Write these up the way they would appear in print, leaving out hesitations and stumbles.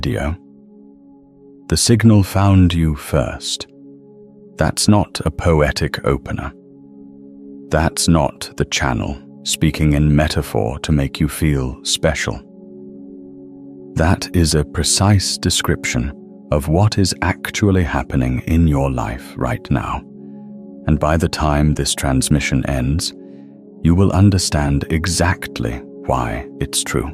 video. The signal found you first. That's not a poetic opener. That's not the channel speaking in metaphor to make you feel special. That is a precise description of what is actually happening in your life right now. And by the time this transmission ends, you will understand exactly why it's true,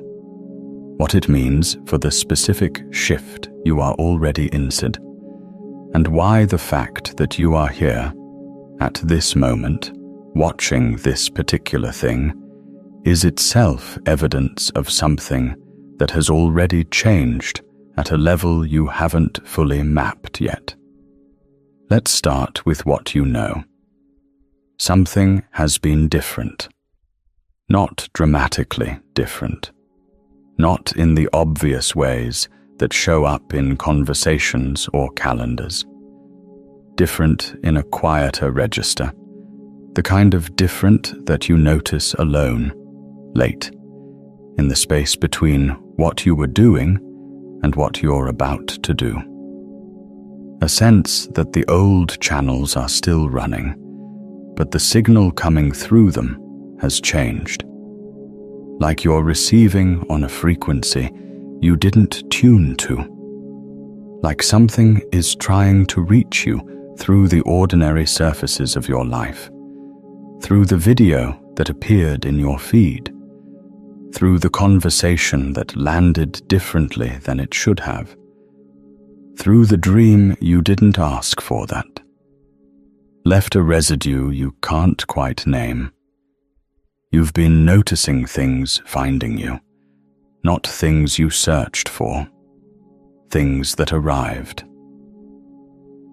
what it means for the specific shift you are already inside, and why the fact that you are here, at this moment, watching this particular thing, is itself evidence of something that has already changed at a level you haven't fully mapped yet. Let's start with what you know. Something has been different. Not dramatically different. Not in the obvious ways that show up in conversations or calendars. Different in a quieter register. The kind of different that you notice alone, late, in the space between what you were doing and what you're about to do. A sense that the old channels are still running, but the signal coming through them has changed. Like you're receiving on a frequency you didn't tune to. Like something is trying to reach you through the ordinary surfaces of your life, through the video that appeared in your feed, through the conversation that landed differently than it should have, through the dream you didn't ask for that, left a residue you can't quite name. You've been noticing things finding you, not things you searched for, things that arrived.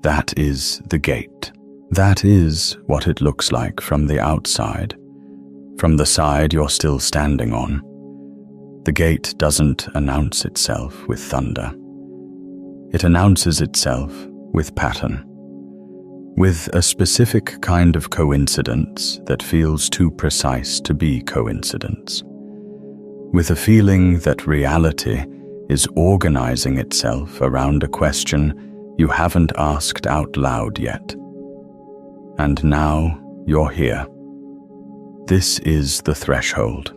That is the gate. That is what it looks like from the outside, from the side you're still standing on. The gate doesn't announce itself with thunder. It announces itself with pattern, with a specific kind of coincidence that feels too precise to be coincidence, with a feeling that reality is organizing itself around a question you haven't asked out loud yet. And now you're here. This is the threshold.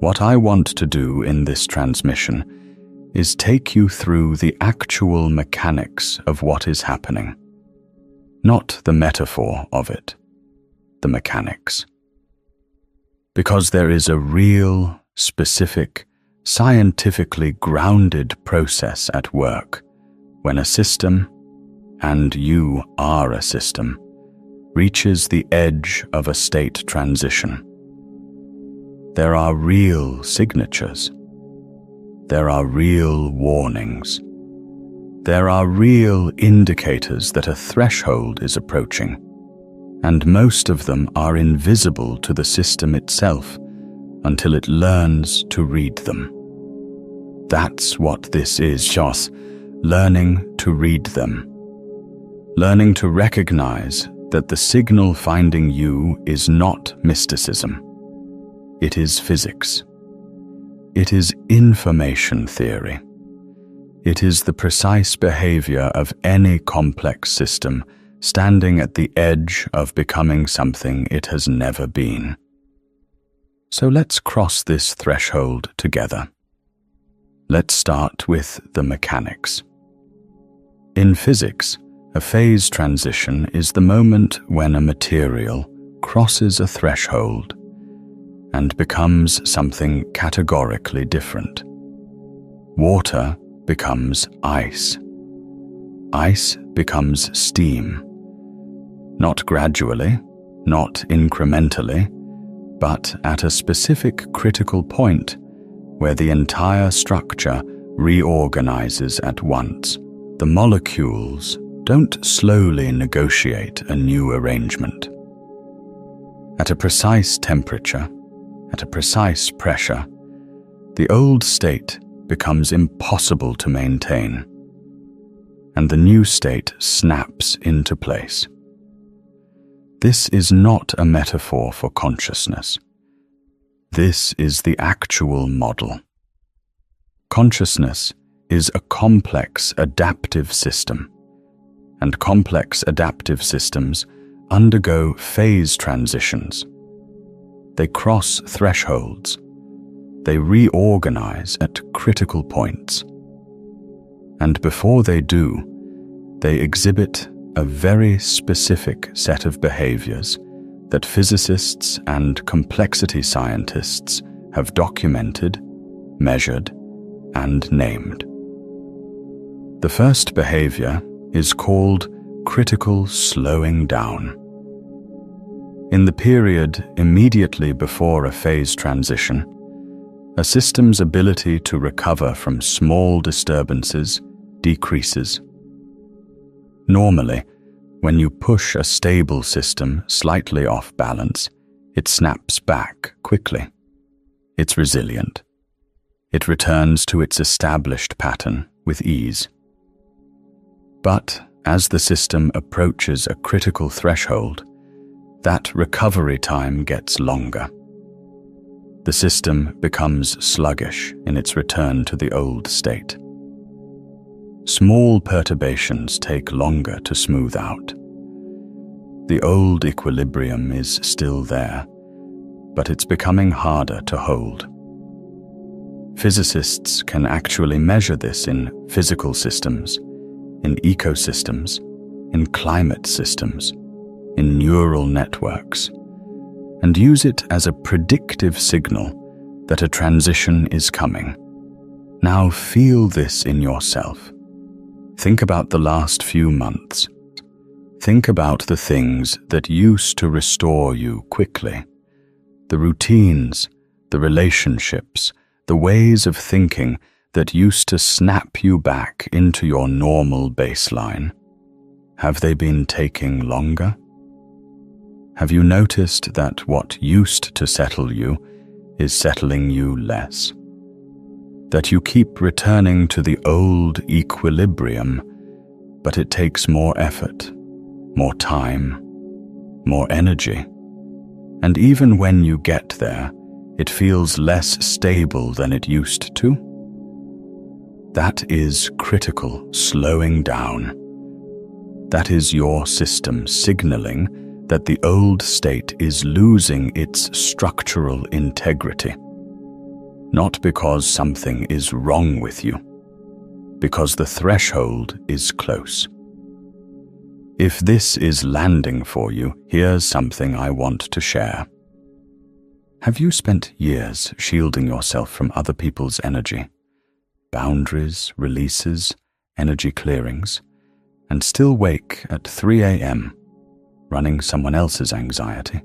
What I want to do in this transmission is take you through the actual mechanics of what is happening. Not the metaphor of it, the mechanics. Because there is a real, specific, scientifically grounded process at work when a system, and you are a system, reaches the edge of a state transition. There are real signatures. There are real warnings. There are real indicators that a threshold is approaching, and most of them are invisible to the system itself until it learns to read them. That's what this is, just learning to read them. Learning to recognize that the signal finding you is not mysticism. It is physics. It is information theory. It is the precise behavior of any complex system standing at the edge of becoming something it has never been. So let's cross this threshold together. Let's start with the mechanics. In physics, a phase transition is the moment when a material crosses a threshold and becomes something categorically different. Water becomes ice. Ice becomes steam. Not gradually, not incrementally, but at a specific critical point where the entire structure reorganizes at once. The molecules don't slowly negotiate a new arrangement. At a precise temperature, at a precise pressure, the old state becomes impossible to maintain, and the new state snaps into place. This is not a metaphor for consciousness. This is the actual model. Consciousness is a complex adaptive system, and complex adaptive systems undergo phase transitions. They cross thresholds. They reorganize at critical points. And before they do, they exhibit a very specific set of behaviors that physicists and complexity scientists have documented, measured, and named. The first behavior is called critical slowing down. In the period immediately before a phase transition, a system's ability to recover from small disturbances decreases. Normally, when you push a stable system slightly off balance, it snaps back quickly. It's resilient. It returns to its established pattern with ease. But as the system approaches a critical threshold, that recovery time gets longer. The system becomes sluggish in its return to the old state. Small perturbations take longer to smooth out. The old equilibrium is still there, but it's becoming harder to hold. Physicists can actually measure this in physical systems, in ecosystems, in climate systems, in neural networks, and use it as a predictive signal that a transition is coming. Now feel this in yourself. Think about the last few months. Think about the things that used to restore you quickly. The routines, the relationships, the ways of thinking that used to snap you back into your normal baseline. Have they been taking longer? Have you noticed that what used to settle you is settling you less? That you keep returning to the old equilibrium, but it takes more effort, more time, more energy. And even when you get there, it feels less stable than it used to? That is critical slowing down. That is your system signaling that the old state is losing its structural integrity. Not because something is wrong with you, because the threshold is close. If this is landing for you, here's something I want to share. Have you spent years shielding yourself from other people's energy, boundaries, releases, energy clearings, and still wake at 3 a.m., running someone else's anxiety?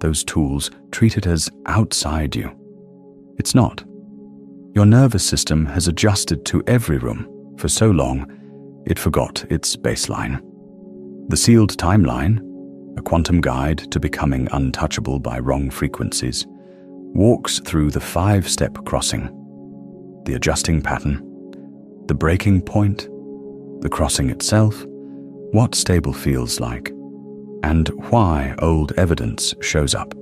Those tools treat it as outside you. It's not. Your nervous system has adjusted to every room for so long, it forgot its baseline. The sealed timeline, a quantum guide to becoming untouchable by wrong frequencies, walks through the 5-step crossing, the adjusting pattern, the breaking point, the crossing itself, what stable feels like, and why old evidence shows up.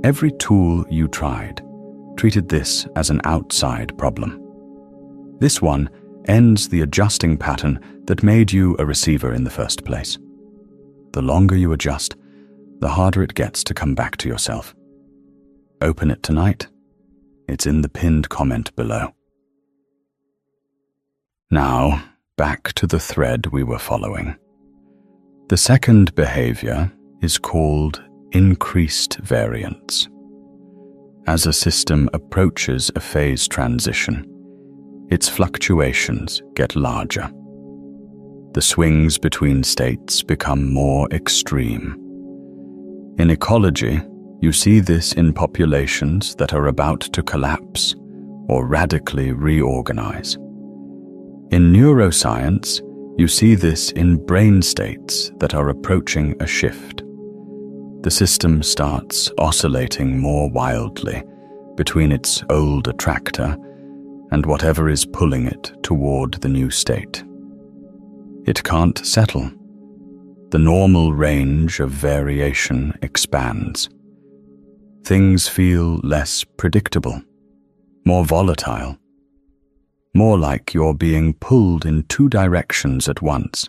Every tool you tried treated this as an outside problem. This one ends the adjusting pattern that made you a receiver in the first place. The longer you adjust, the harder it gets to come back to yourself. Open it tonight. It's in the pinned comment below. Now, back to the thread we were following. The second behavior is called increased variance. As a system approaches a phase transition, its fluctuations get larger. The swings between states become more extreme. In ecology, you see this in populations that are about to collapse or radically reorganize. In neuroscience, you see this in brain states that are approaching a shift. The system starts oscillating more wildly between its old attractor and whatever is pulling it toward the new state. It can't settle. The normal range of variation expands. Things feel less predictable, more volatile. more like you're being pulled in two directions at once.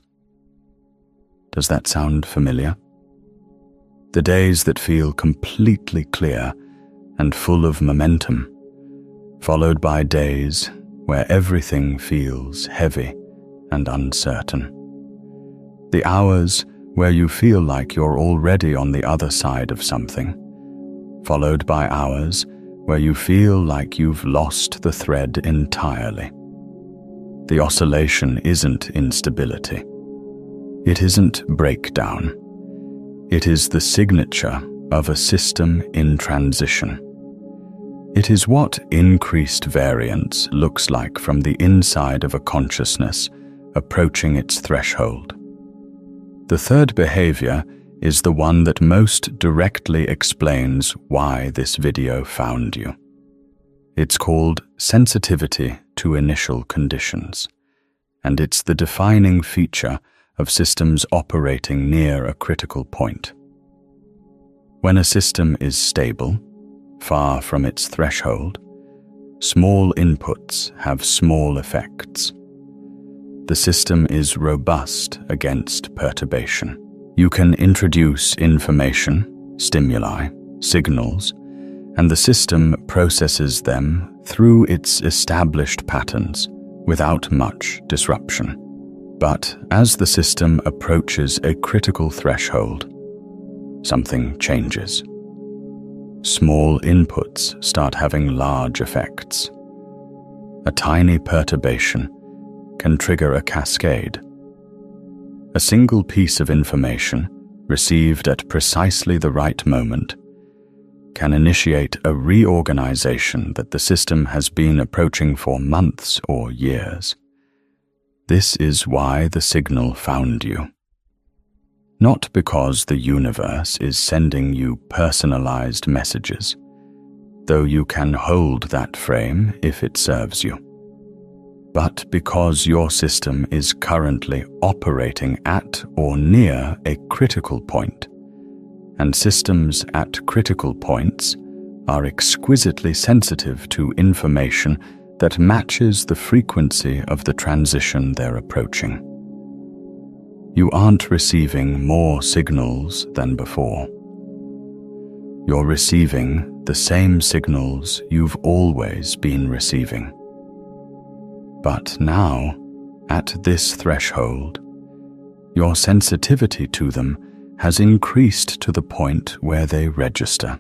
Does that sound familiar? The days that feel completely clear and full of momentum, followed by days where everything feels heavy and uncertain. The hours where you feel like you're already on the other side of something, followed by hours where you feel like you've lost the thread entirely. The oscillation isn't instability. It isn't breakdown. It is the signature of a system in transition. It is what increased variance looks like from the inside of a consciousness approaching its threshold. The third behavior is the one that most directly explains why this video found you. It's called sensitivity to initial conditions, and it's the defining feature of systems operating near a critical point. When a system is stable, far from its threshold, small inputs have small effects. The system is robust against perturbation. You can introduce information, stimuli, signals, and the system processes them through its established patterns without much disruption. But as the system approaches a critical threshold, something changes. Small inputs start having large effects. A tiny perturbation can trigger a cascade. A single piece of information, received at precisely the right moment, can initiate a reorganization that the system has been approaching for months or years. This is why the signal found you. Not because the universe is sending you personalized messages, though you can hold that frame if it serves you, but because your system is currently operating at or near a critical point, and systems at critical points are exquisitely sensitive to information that matches the frequency of the transition they're approaching. You aren't receiving more signals than before. You're receiving the same signals you've always been receiving. But now, at this threshold, your sensitivity to them has increased to the point where they register,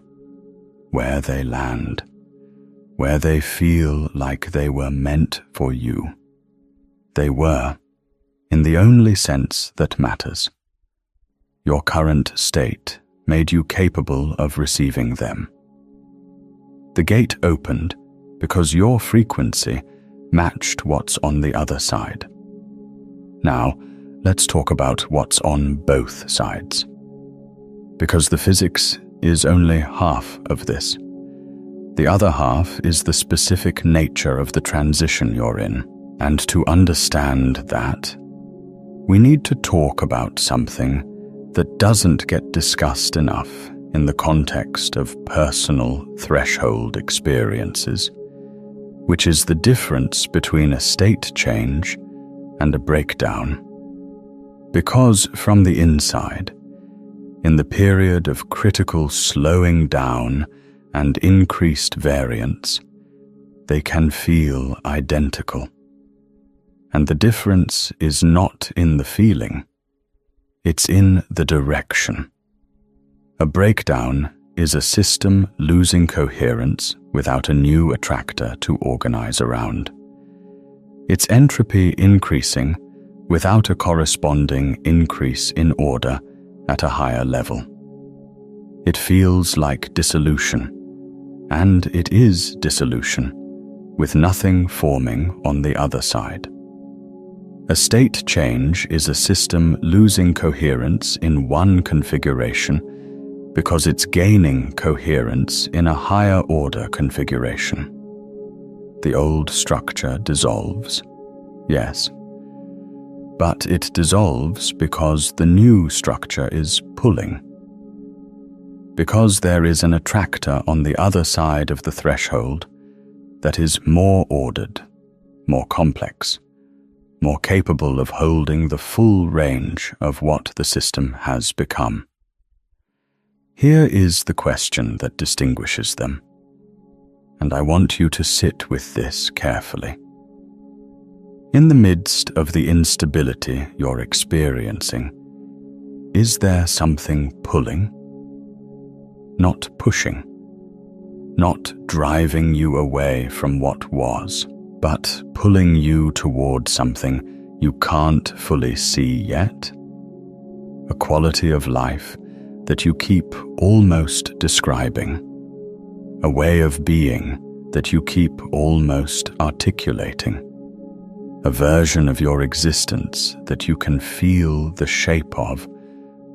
where they land, where they feel like they were meant for you. They were, in the only sense that matters. Your current state made you capable of receiving them. The gate opened because your frequency matched what's on the other side. Now, let's talk about what's on both sides. Because the physics is only half of this. The other half is the specific nature of the transition you're in, and to understand that, we need to talk about something that doesn't get discussed enough in the context of personal threshold experiences, which is the difference between a state change and a breakdown. Because from the inside, in the period of critical slowing down and increased variance, they can feel identical. And the difference is not in the feeling, it's in the direction. A breakdown is a system losing coherence without a new attractor to organize around. Its entropy increasing without a corresponding increase in order at a higher level. It feels like dissolution, and it is dissolution, with nothing forming on the other side. A state change is a system losing coherence in one configuration because it's gaining coherence in a higher order configuration. The old structure dissolves, yes, but it dissolves because the new structure is pulling. Because there is an attractor on the other side of the threshold that is more ordered, more complex, more capable of holding the full range of what the system has become. Here is the question that distinguishes them, and I want you to sit with this carefully. In the midst of the instability you're experiencing, is there something pulling? Not pushing, not driving you away from what was, but pulling you toward something you can't fully see yet? A quality of life that you keep almost describing, a way of being that you keep almost articulating, a version of your existence that you can feel the shape of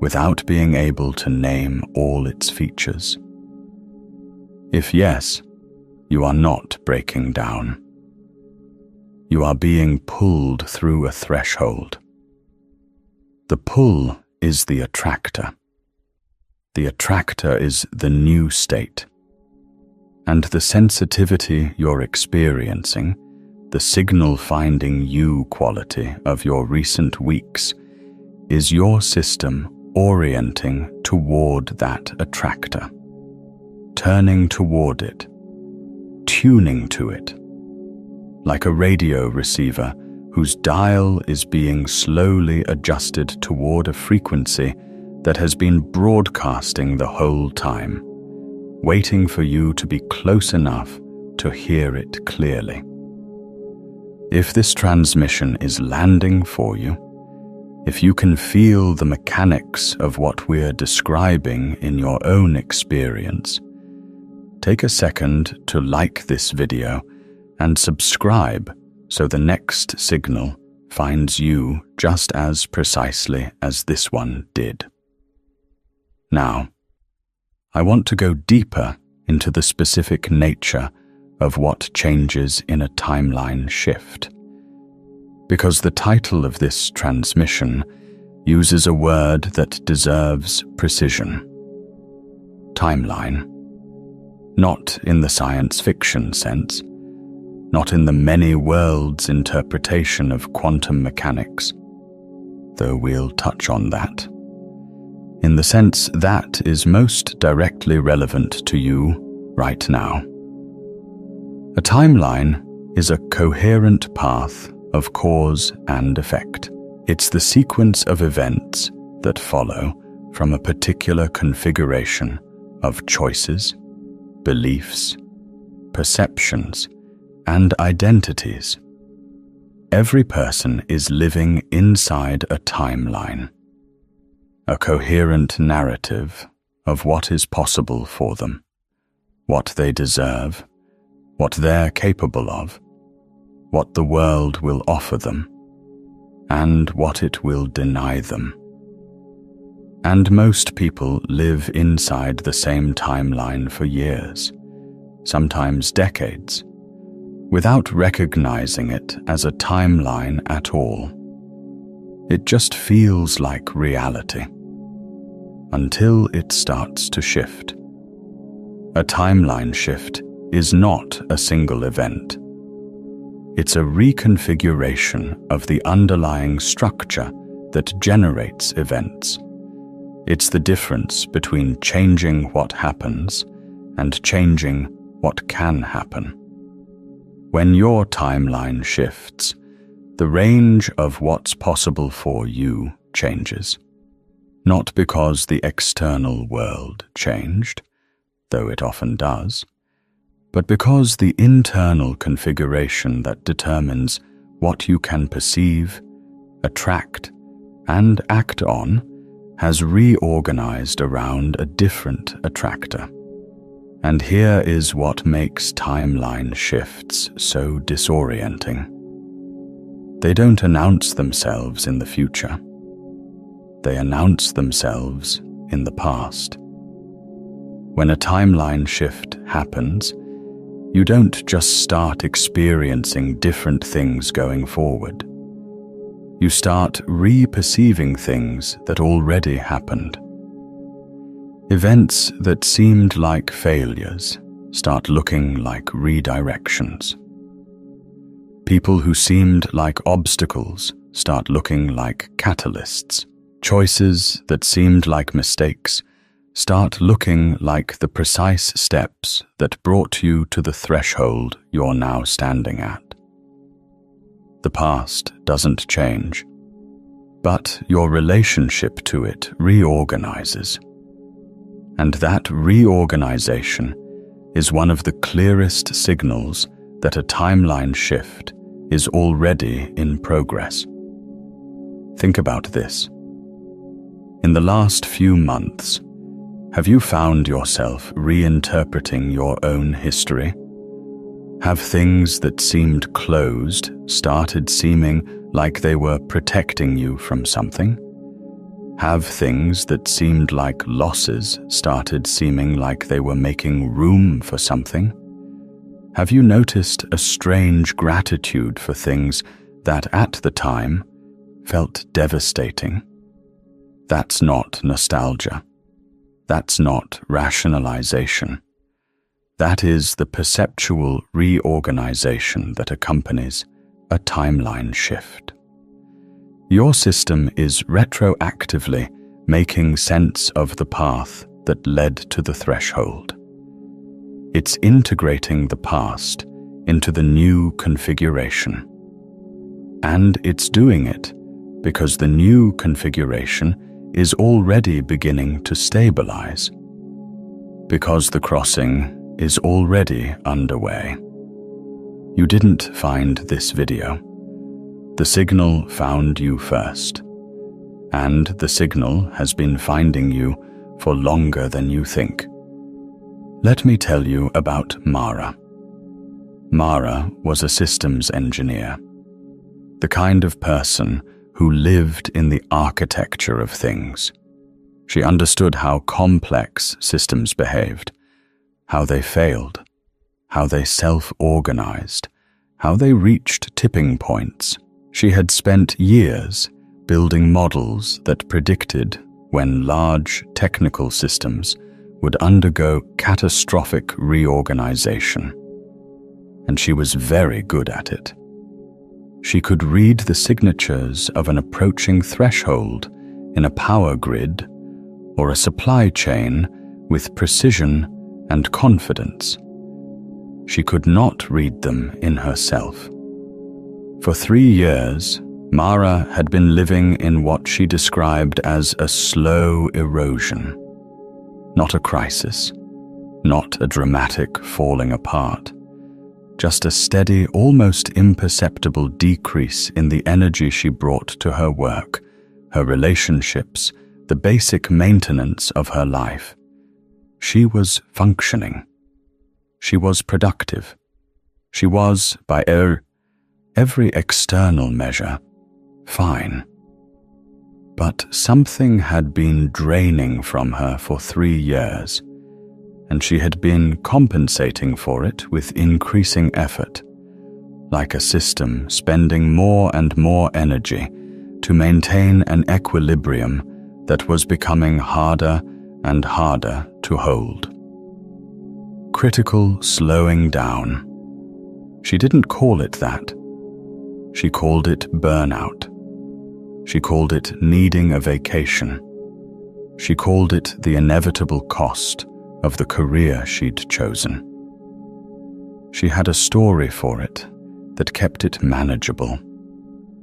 without being able to name all its features. If yes, you are not breaking down. You are being pulled through a threshold. The pull is the attractor. The attractor is the new state. And the sensitivity you're experiencing, the signal-finding you quality of your recent weeks, is your system orienting toward that attractor, turning toward it, tuning to it, like a radio receiver whose dial is being slowly adjusted toward a frequency that has been broadcasting the whole time, waiting for you to be close enough to hear it clearly. If this transmission is landing for you, if you can feel the mechanics of what we're describing in your own experience, take a second to like this video and subscribe so the next signal finds you just as precisely as this one did. Now, I want to go deeper into the specific nature of what changes in a timeline shift, because the title of this transmission uses a word that deserves precision. Timeline. Not in the science fiction sense, not in the many worlds interpretation of quantum mechanics, though we'll touch on that. In the sense that is most directly relevant to you right now. A timeline is a coherent path of cause and effect. It's the sequence of events that follow from a particular configuration of choices, beliefs, perceptions, and identities. Every person is living inside a timeline, a coherent narrative of what is possible for them, what they deserve, what they're capable of, what the world will offer them, and what it will deny them. And most people live inside the same timeline for years, sometimes decades, without recognizing it as a timeline at all. It just feels like reality, until it starts to shift. A timeline shift is not a single event. It's a reconfiguration of the underlying structure that generates events. It's the difference between changing what happens and changing what can happen. When your timeline shifts, the range of what's possible for you changes. Not because the external world changed, though it often does, but because the internal configuration that determines what you can perceive, attract, and act on has reorganized around a different attractor. And here is what makes timeline shifts so disorienting. They don't announce themselves in the future. They announce themselves in the past. When a timeline shift happens, you don't just start experiencing different things going forward. You start re-perceiving things that already happened. Events that seemed like failures start looking like redirections. People who seemed like obstacles start looking like catalysts. Choices that seemed like mistakes start looking like the precise steps that brought you to the threshold you're now standing at. The past doesn't change, but your relationship to it reorganizes. And that reorganization is one of the clearest signals that a timeline shift is already in progress. Think about this. In the last few months, have you found yourself reinterpreting your own history? Have things that seemed closed started seeming like they were protecting you from something? Have things that seemed like losses started seeming like they were making room for something? Have you noticed a strange gratitude for things that at the time felt devastating? That's not nostalgia. That's not rationalization. That is the perceptual reorganization that accompanies a timeline shift. Your system is retroactively making sense of the path that led to the threshold. It's integrating the past into the new configuration. And it's doing it because the new configuration is already beginning to stabilize. Because the crossing is already underway. You didn't find this video. The signal found you first. And the signal has been finding you for longer than you think. Let me tell you about Mara. Mara was a systems engineer, the kind of person who lived in the architecture of things. She understood how complex systems behaved, how they failed, how they self-organized, how they reached tipping points. She had spent years building models that predicted when large technical systems would undergo catastrophic reorganization. And she was very good at it. She could read the signatures of an approaching threshold in a power grid or a supply chain with precision and confidence. She could not read them in herself. For 3 years, Mara had been living in what she described as a slow erosion. Not a crisis, not a dramatic falling apart, just a steady, almost imperceptible decrease in the energy she brought to her work, her relationships, the basic maintenance of her life. She was functioning. She was productive. She was, by every external measure, fine. But something had been draining from her for 3 years, and she had been compensating for it with increasing effort, like a system spending more and more energy to maintain an equilibrium that was becoming harder and harder to hold. Critical slowing down. She didn't call it that. She called it burnout. She called it needing a vacation. She called it the inevitable cost of the career she'd chosen. She had a story for it that kept it manageable,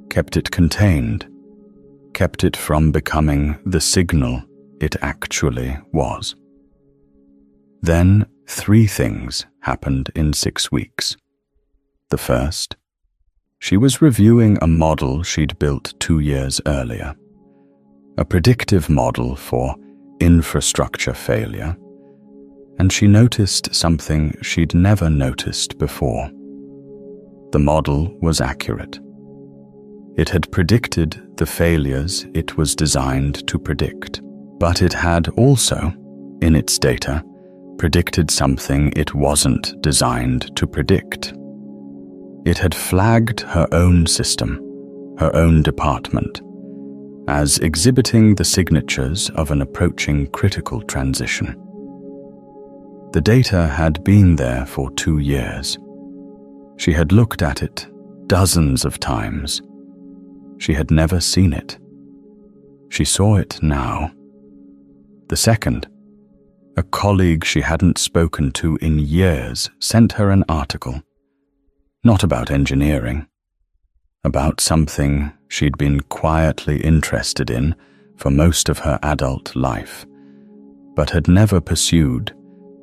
kept it contained, kept it from becoming the signal it actually was. Then 3 things happened in 6 weeks. The first, she was reviewing a model she'd built 2 years earlier, a predictive model for infrastructure failure, and she noticed something she'd never noticed before. The model was accurate. It had predicted the failures it was designed to predict, but it had also, in its data, predicted something it wasn't designed to predict. It had flagged her own system, her own department, as exhibiting the signatures of an approaching critical transition. The data had been there for 2 years. She had looked at it, dozens of times. She had never seen it. She saw it now. The second, a colleague she hadn't spoken to in years sent her an article, not about engineering, about something she'd been quietly interested in for most of her adult life, but had never pursued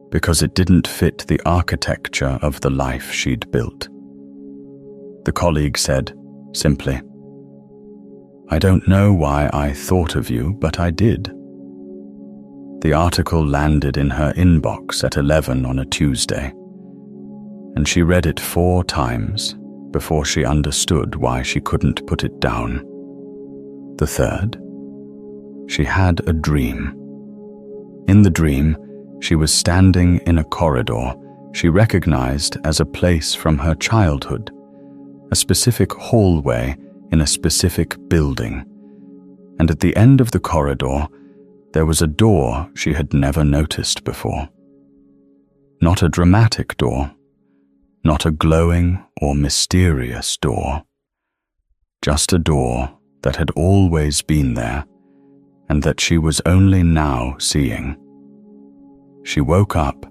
because it didn't fit the architecture of the life she'd built. The colleague said, simply, "I don't know why I thought of you, but I did." The article landed in her inbox at 11 on a Tuesday, and she read it 4 times before she understood why she couldn't put it down. The third, she had a dream. In the dream, she was standing in a corridor she recognized as a place from her childhood, a specific hallway in a specific building, and at the end of the corridor, there was a door she had never noticed before. Not a dramatic door, not a glowing or mysterious door, just a door that had always been there and that she was only now seeing. She woke up,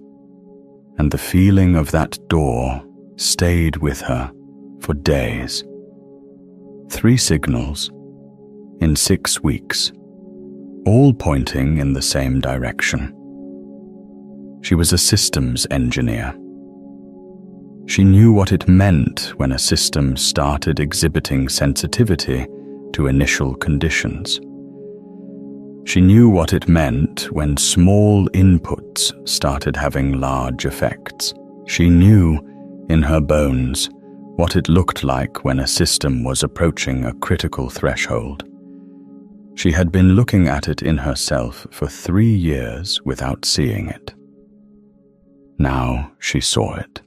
and the feeling of that door stayed with her for days. 3 signals in 6 weeks, all pointing in the same direction. She was a systems engineer. She knew what it meant when a system started exhibiting sensitivity to initial conditions. She knew what it meant when small inputs started having large effects. She knew in her bones what it looked like when a system was approaching a critical threshold. She had been looking at it in herself for 3 years without seeing it. Now she saw it.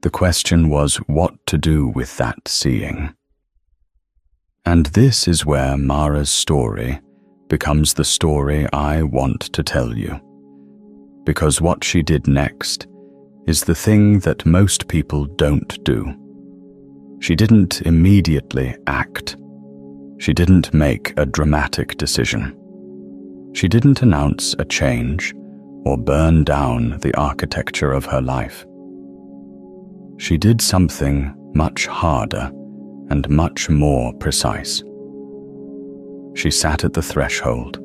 The question was what to do with that seeing. And this is where Mara's story becomes the story I want to tell you, because what she did next is the thing that most people don't do. She didn't immediately act. She didn't make a dramatic decision. She didn't announce a change or burn down the architecture of her life. She did something much harder and much more precise. She sat at the threshold.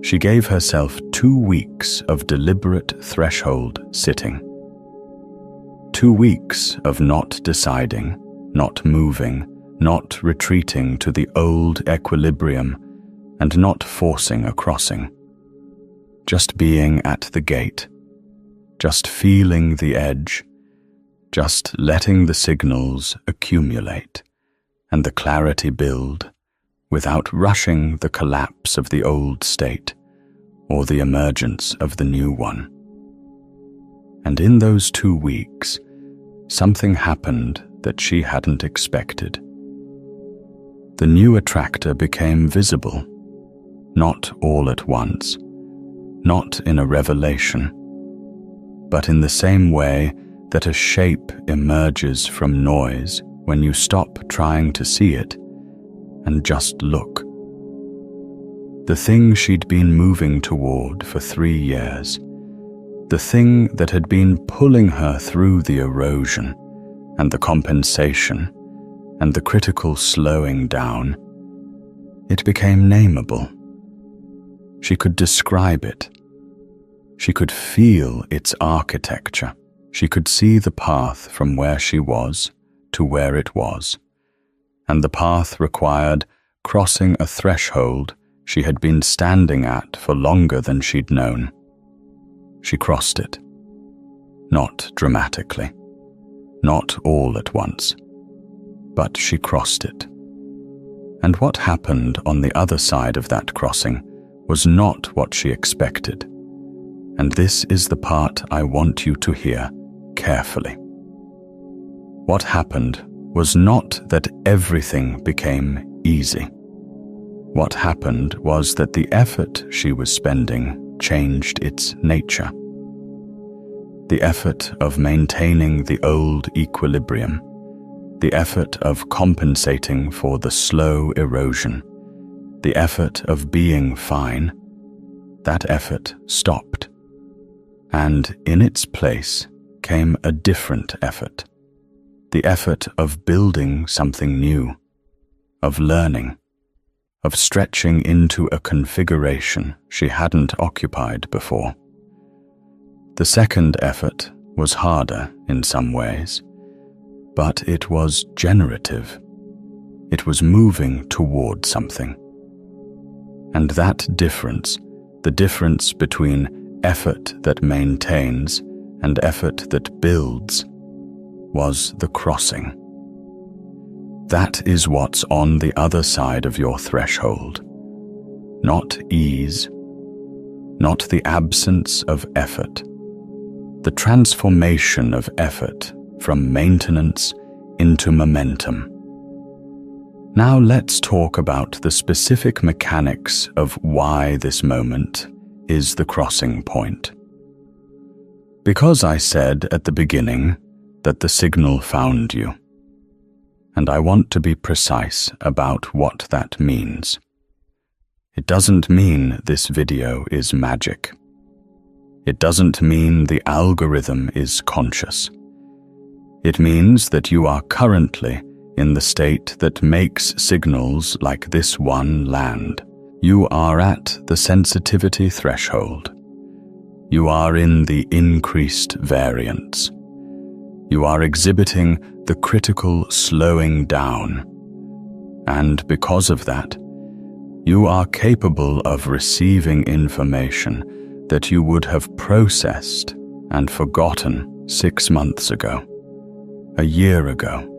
She gave herself 2 weeks of deliberate threshold sitting. 2 weeks of not deciding, not moving, not retreating to the old equilibrium, and not forcing a crossing. Just being at the gate, just feeling the edge, just letting the signals accumulate and the clarity build, without rushing the collapse of the old state or the emergence of the new one. And in those 2 weeks, something happened that she hadn't expected. The new attractor became visible, not all at once, not in a revelation, but in the same way that a shape emerges from noise when you stop trying to see it and just look. The thing she'd been moving toward for 3 years, the thing that had been pulling her through the erosion and the compensation and the critical slowing down, it became nameable. She could describe it. She could feel its architecture. She could see the path from where she was to where it was, and the path required crossing a threshold she had been standing at for longer than she'd known. She crossed it. Not dramatically, not all at once, but she crossed it. And what happened on the other side of that crossing was not what she expected. And this is the part I want you to hear carefully. What happened was not that everything became easy. What happened was that the effort she was spending changed its nature. The effort of maintaining the old equilibrium, the effort of compensating for the slow erosion, the effort of being fine, that effort stopped. And in its place came a different effort, the effort of building something new, of learning, of stretching into a configuration she hadn't occupied before. The second effort was harder in some ways, but it was generative. It was moving toward something. And that difference, the difference between effort that maintains and effort that builds, was the crossing. That is what's on the other side of your threshold. Not ease, not the absence of effort, the transformation of effort from maintenance into momentum. Now let's talk about the specific mechanics of why this moment is the crossing point. Because I said at the beginning that the signal found you, and I want to be precise about what that means. It doesn't mean this video is magic. It doesn't mean the algorithm is conscious. It means that you are currently in the state that makes signals like this one land. You are at the sensitivity threshold. You are in the increased variance. You are exhibiting the critical slowing down. And because of that, you are capable of receiving information that you would have processed and forgotten 6 months ago, a year ago,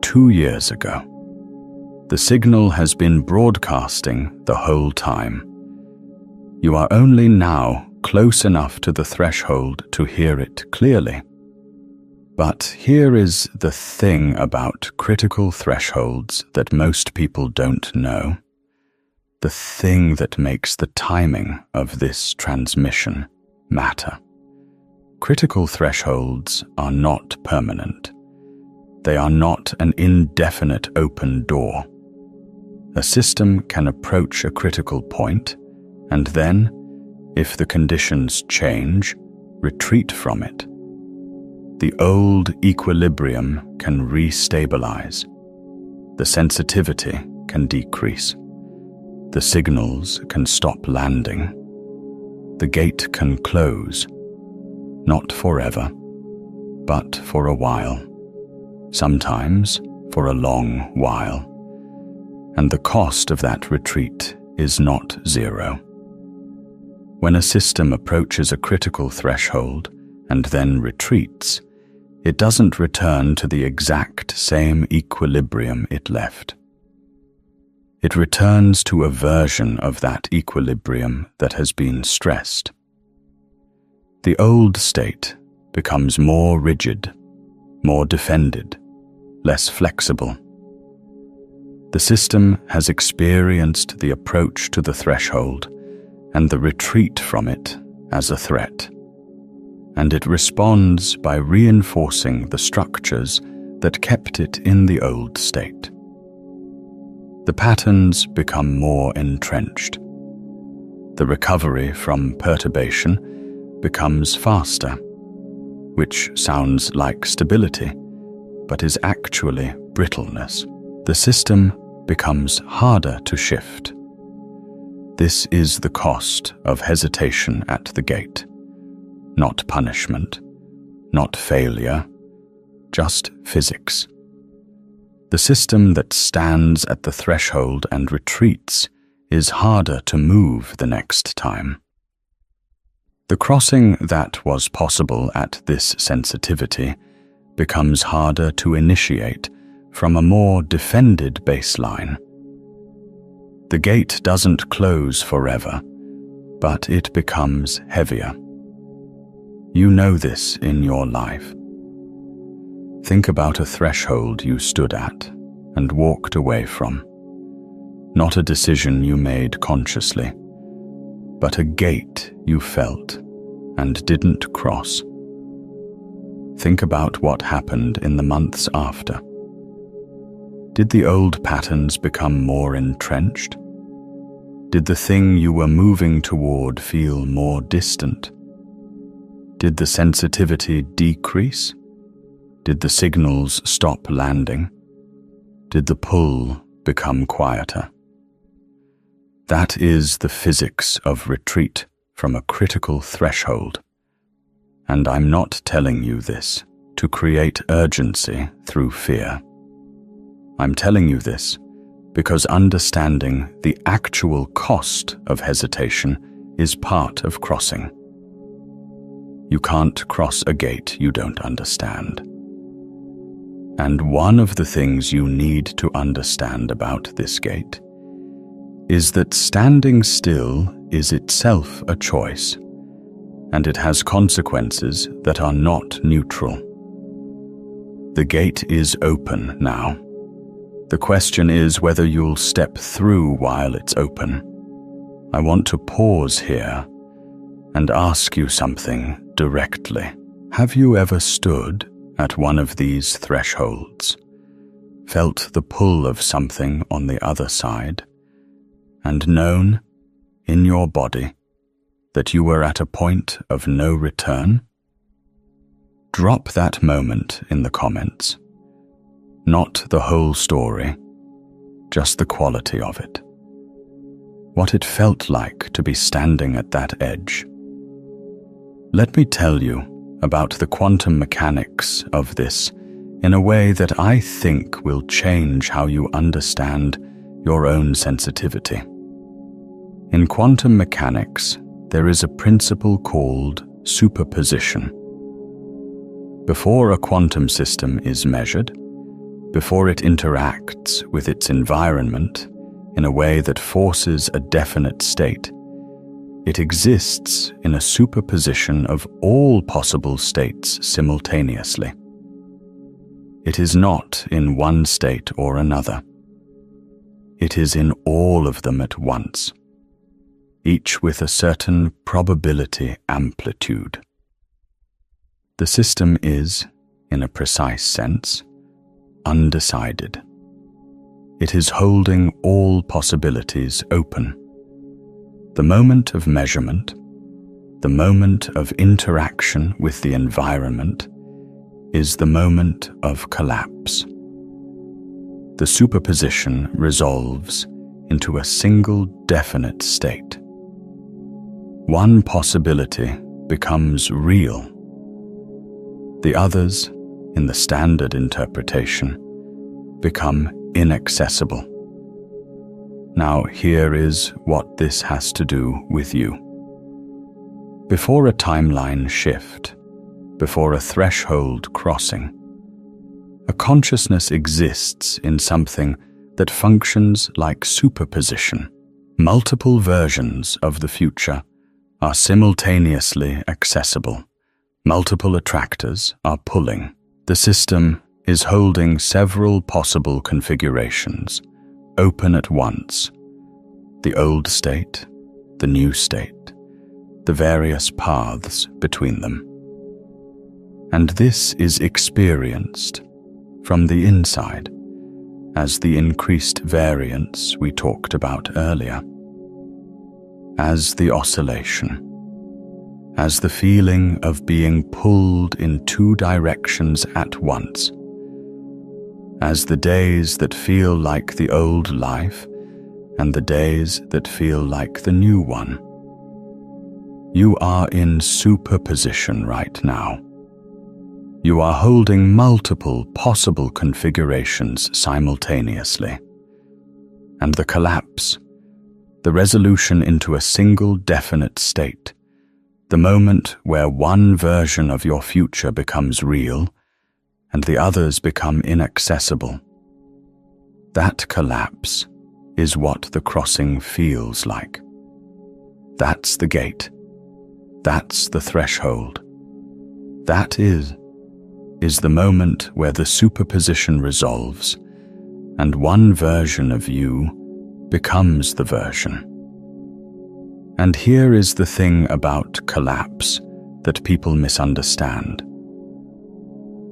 2 years ago. The signal has been broadcasting the whole time. You are only now close enough to the threshold to hear it clearly. But here is the thing about critical thresholds that most people don't know. The thing that makes the timing of this transmission matter. Critical thresholds are not permanent. They are not an indefinite open door. A system can approach a critical point and then, if the conditions change, retreat from it. The old equilibrium can restabilize. The sensitivity can decrease. The signals can stop landing. The gate can close, not forever, but for a while. Sometimes for a long while. And the cost of that retreat is not zero. When a system approaches a critical threshold and then retreats, it doesn't return to the exact same equilibrium it left. It returns to a version of that equilibrium that has been stressed. The old state becomes more rigid, more defended, less flexible. The system has experienced the approach to the threshold and the retreat from it as a threat, and it responds by reinforcing the structures that kept it in the old state. The patterns become more entrenched. The recovery from perturbation becomes faster, which sounds like stability, but is actually brittleness. The system becomes harder to shift. This is the cost of hesitation at the gate. Not punishment, not failure, just physics. The system that stands at the threshold and retreats is harder to move the next time. The crossing that was possible at this sensitivity becomes harder to initiate from a more defended baseline. The gate doesn't close forever, but it becomes heavier. You know this in your life. Think about a threshold you stood at and walked away from. Not a decision you made consciously, but a gate you felt and didn't cross. Think about what happened in the months after. Did the old patterns become more entrenched? Did the thing you were moving toward feel more distant? Did the sensitivity decrease? Did the signals stop landing? Did the pull become quieter? That is the physics of retreat from a critical threshold. And I'm not telling you this to create urgency through fear. I'm telling you this because understanding the actual cost of hesitation is part of crossing. You can't cross a gate you don't understand. And one of the things you need to understand about this gate is that standing still is itself a choice, and it has consequences that are not neutral. The gate is open now. The question is whether you'll step through while it's open. I want to pause here and ask you something directly. Have you ever stood at one of these thresholds, felt the pull of something on the other side, and known in your body that you were at a point of no return? Drop that moment in the comments. Not the whole story, just the quality of it. What it felt like to be standing at that edge. Let me tell you about the quantum mechanics of this in a way that I think will change how you understand your own sensitivity. In quantum mechanics, there is a principle called superposition. Before a quantum system is measured, before it interacts with its environment in a way that forces a definite state, it exists in a superposition of all possible states simultaneously. It is not in one state or another. It is in all of them at once, each with a certain probability amplitude. The system is, in a precise sense, undecided. It is holding all possibilities open. The moment of measurement, the moment of interaction with the environment, is the moment of collapse. The superposition resolves into a single definite state. One possibility becomes real. The others, in the standard interpretation, become inaccessible. Now, here is what this has to do with you. Before a timeline shift, before a threshold crossing, a consciousness exists in something that functions like superposition. Multiple versions of the future are simultaneously accessible. Multiple attractors are pulling. The system is holding several possible configurations, open at once. The old state, the new state, the various paths between them. And this is experienced from the inside as the increased variance we talked about earlier, as the oscillation, as the feeling of being pulled in two directions at once, as the days that feel like the old life and the days that feel like the new one. You are in superposition right now. You are holding multiple possible configurations simultaneously. And the collapse, the resolution into a single definite state, the moment where one version of your future becomes real and the others become inaccessible. That collapse is what the crossing feels like. That's the gate. That's the threshold. That is the moment where the superposition resolves and one version of you becomes the version. And here is the thing about collapse that people misunderstand.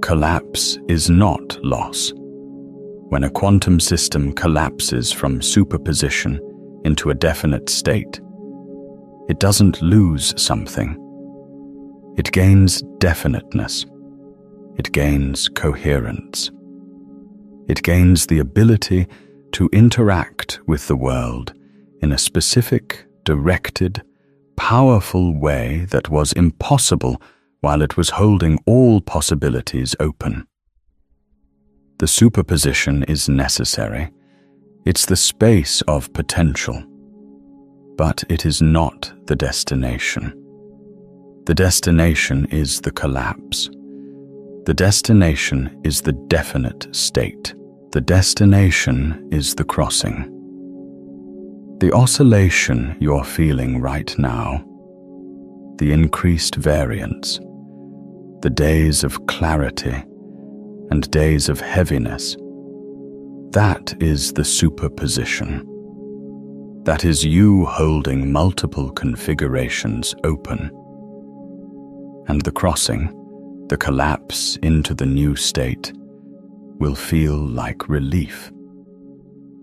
Collapse is not loss. When a quantum system collapses from superposition into a definite state, it doesn't lose something. It gains definiteness. It gains coherence. It gains the ability to interact with the world in a specific, directed, powerful way that was impossible while it was holding all possibilities open. The superposition is necessary. It's the space of potential. But it is not the destination. The destination is the collapse. The destination is the definite state. The destination is the crossing. The oscillation you're feeling right now, the increased variance, the days of clarity and days of heaviness, that is the superposition. That is you holding multiple configurations open. And the crossing, the collapse into the new state, will feel like relief,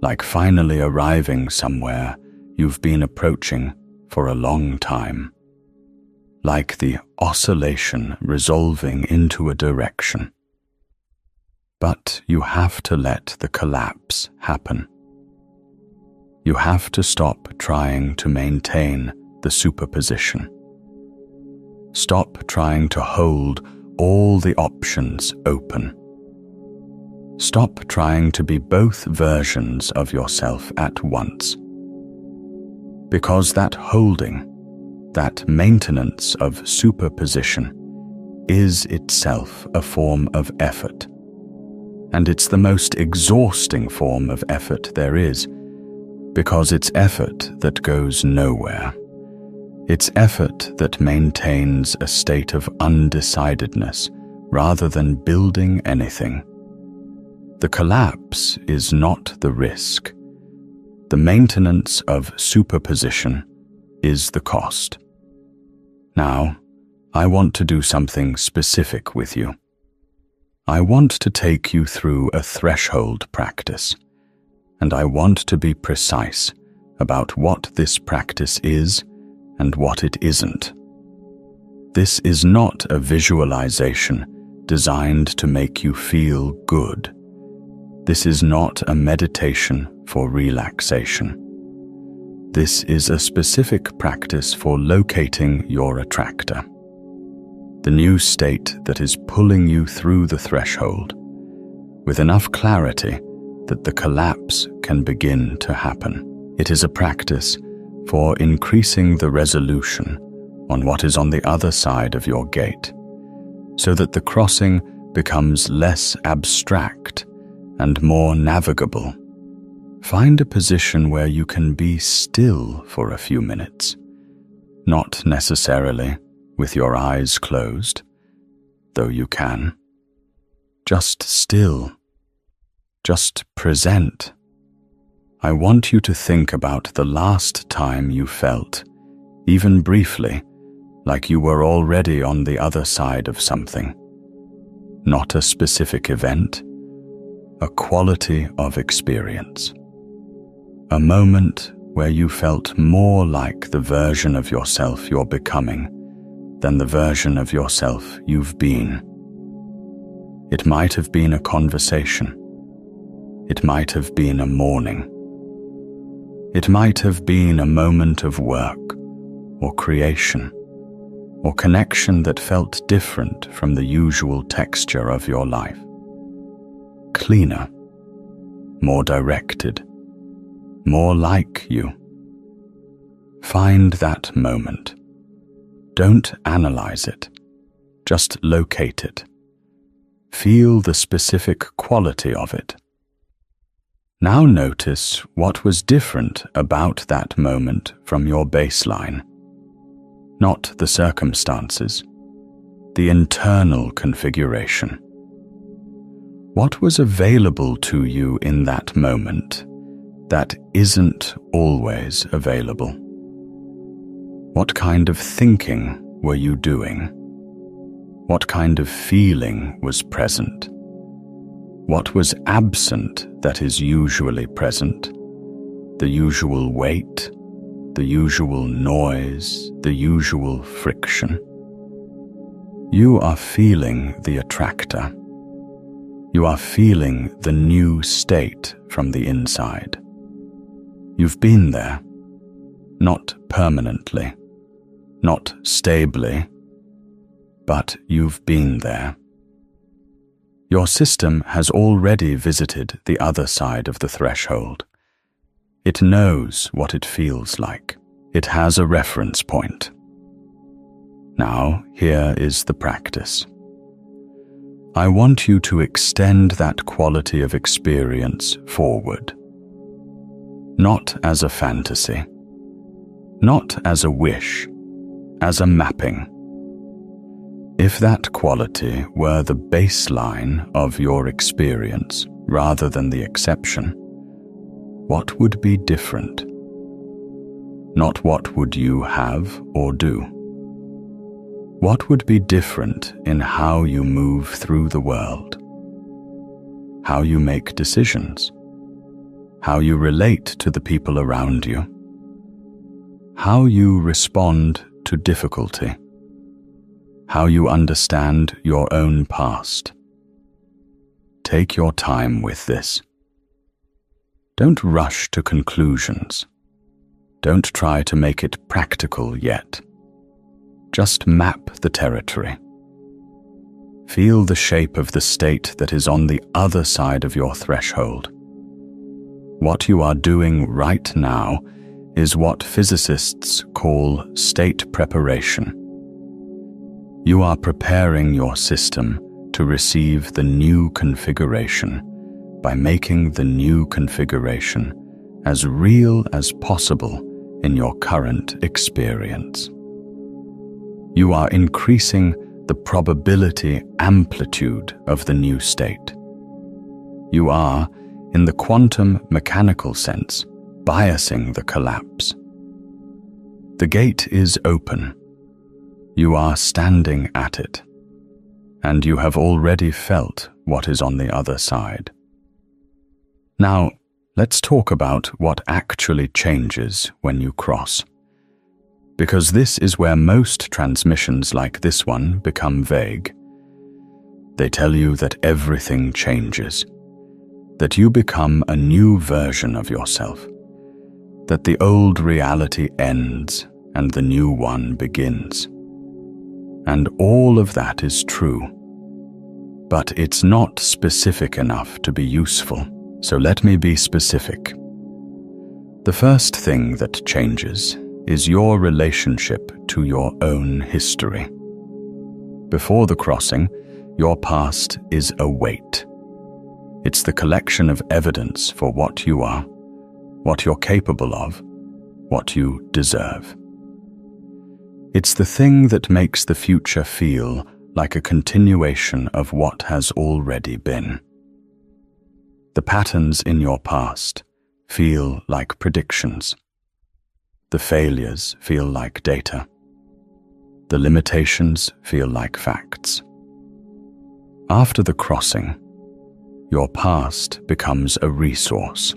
like finally arriving somewhere you've been approaching for a long time, like the oscillation resolving into a direction. But you have to let the collapse happen. You have to stop trying to maintain the superposition. Stop trying to hold all the options open. Stop trying to be both versions of yourself at once. Because that holding, that maintenance of superposition, is itself a form of effort. And it's the most exhausting form of effort there is, because it's effort that goes nowhere. It's effort that maintains a state of undecidedness rather than building anything. The collapse is not the risk. The maintenance of superposition is the cost. Now, I want to do something specific with you. I want to take you through a threshold practice, and I want to be precise about what this practice is and what it isn't. This is not a visualization designed to make you feel good. This is not a meditation for relaxation. This is a specific practice for locating your attractor, the new state that is pulling you through the threshold, with enough clarity that the collapse can begin to happen. It is a practice for increasing the resolution on what is on the other side of your gate, so that the crossing becomes less abstract and more navigable. Find a position where you can be still for a few minutes, not necessarily with your eyes closed, though you can. Just still. Just present. I want you to think about the last time you felt, even briefly, like you were already on the other side of something. Not a specific event, a quality of experience. A moment where you felt more like the version of yourself you're becoming than the version of yourself you've been. It might have been a conversation. It might have been a morning. It might have been a moment of work or creation or connection that felt different from the usual texture of your life. Cleaner, more directed, more like you. Find that moment. Don't analyze it. Just locate it. Feel the specific quality of it. Now notice what was different about that moment from your baseline. Not the circumstances, the internal configuration. What was available to you in that moment that isn't always available? What kind of thinking were you doing? What kind of feeling was present? What was absent that is usually present? The usual weight, the usual noise, the usual friction. You are feeling the attractor. You are feeling the new state from the inside. You've been there, not permanently, not stably, but you've been there. Your system has already visited the other side of the threshold. It knows what it feels like. It has a reference point. Now, here is the practice. I want you to extend that quality of experience forward. Not as a fantasy, not as a wish, as a mapping. If that quality were the baseline of your experience rather than the exception, what would be different? Not what would you have or do. What would be different in how you move through the world? How you make decisions? How you relate to the people around you? How you respond to difficulty? How you understand your own past? Take your time with this. Don't rush to conclusions. Don't try to make it practical yet. Just map the territory. Feel the shape of the state that is on the other side of your threshold. What you are doing right now is what physicists call state preparation. You are preparing your system to receive the new configuration by making the new configuration as real as possible in your current experience. You are increasing the probability amplitude of the new state. You are, in the quantum mechanical sense, biasing the collapse. The gate is open. You are standing at it, and you have already felt what is on the other side. Now, let's talk about what actually changes when you cross. Because this is where most transmissions like this one become vague. They tell you that everything changes, that you become a new version of yourself, that the old reality ends and the new one begins. And all of that is true. But it's not specific enough to be useful, so let me be specific. The first thing that changes is your relationship to your own history. Before the crossing, your past is a weight. It's the collection of evidence for what you are, what you're capable of, what you deserve. It's the thing that makes the future feel like a continuation of what has already been. The patterns in your past feel like predictions. The failures feel like data. The limitations feel like facts. After the crossing, your past becomes a resource.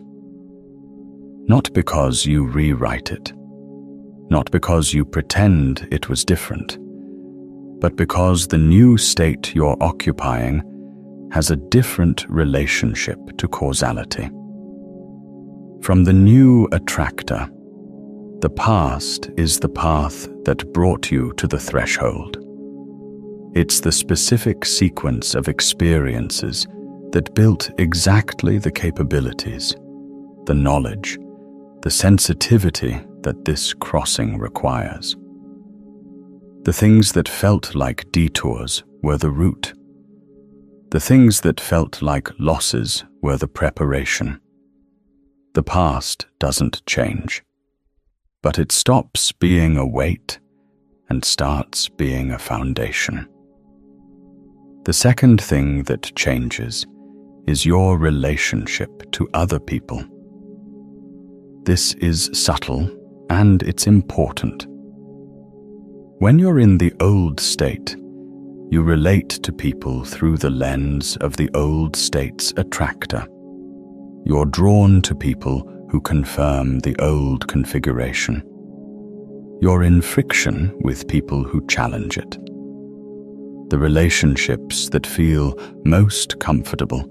Not because you rewrite it, not because you pretend it was different, but because the new state you're occupying has a different relationship to causality. From the new attractor, the past is the path that brought you to the threshold. It's the specific sequence of experiences that built exactly the capabilities, the knowledge, the sensitivity that this crossing requires. The things that felt like detours were the route. The things that felt like losses were the preparation. The past doesn't change, but it stops being a weight and starts being a foundation. The second thing that changes is your relationship to other people. This is subtle and it's important. When you're in the old state, You relate to people through the lens of the old state's attractor. You're drawn to people who confirm the old configuration. You're in friction with people who challenge it. The relationships that feel most comfortable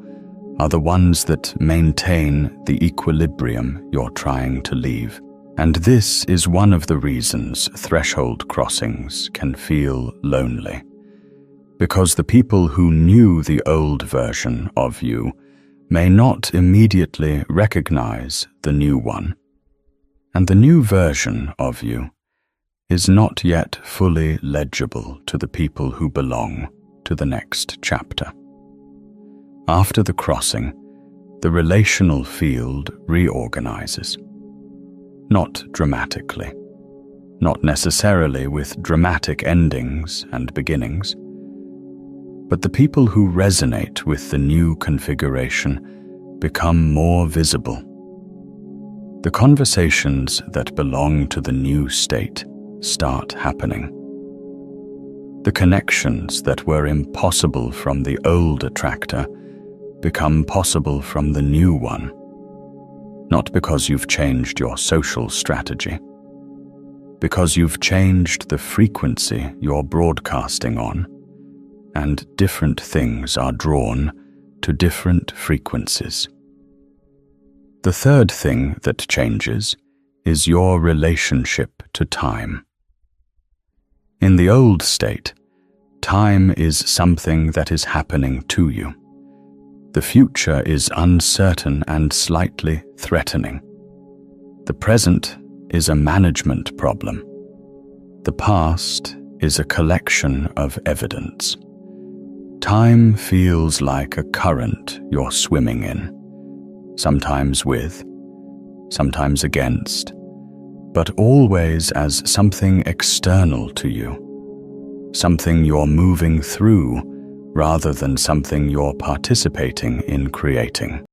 are the ones that maintain the equilibrium you're trying to leave. And this is one of the reasons threshold crossings can feel lonely. Because the people who knew the old version of you may not immediately recognize the new one. And the new version of you is not yet fully legible to the people who belong to the next chapter. After the crossing, the relational field reorganizes. Not dramatically, not necessarily with dramatic endings and beginnings, but the people who resonate with the new configuration become more visible. The conversations that belong to the new state start happening. The connections that were impossible from the old attractor become possible from the new one, not because you've changed your social strategy, because you've changed the frequency you're broadcasting on, and different things are drawn to different frequencies. The third thing that changes is your relationship to time. In the old state, time is something that is happening to you. The future is uncertain and slightly threatening. The present is a management problem. The past is a collection of evidence. Time feels like a current you're swimming in, sometimes with, sometimes against, but always as something external to you, something you're moving through rather than something you're participating in creating.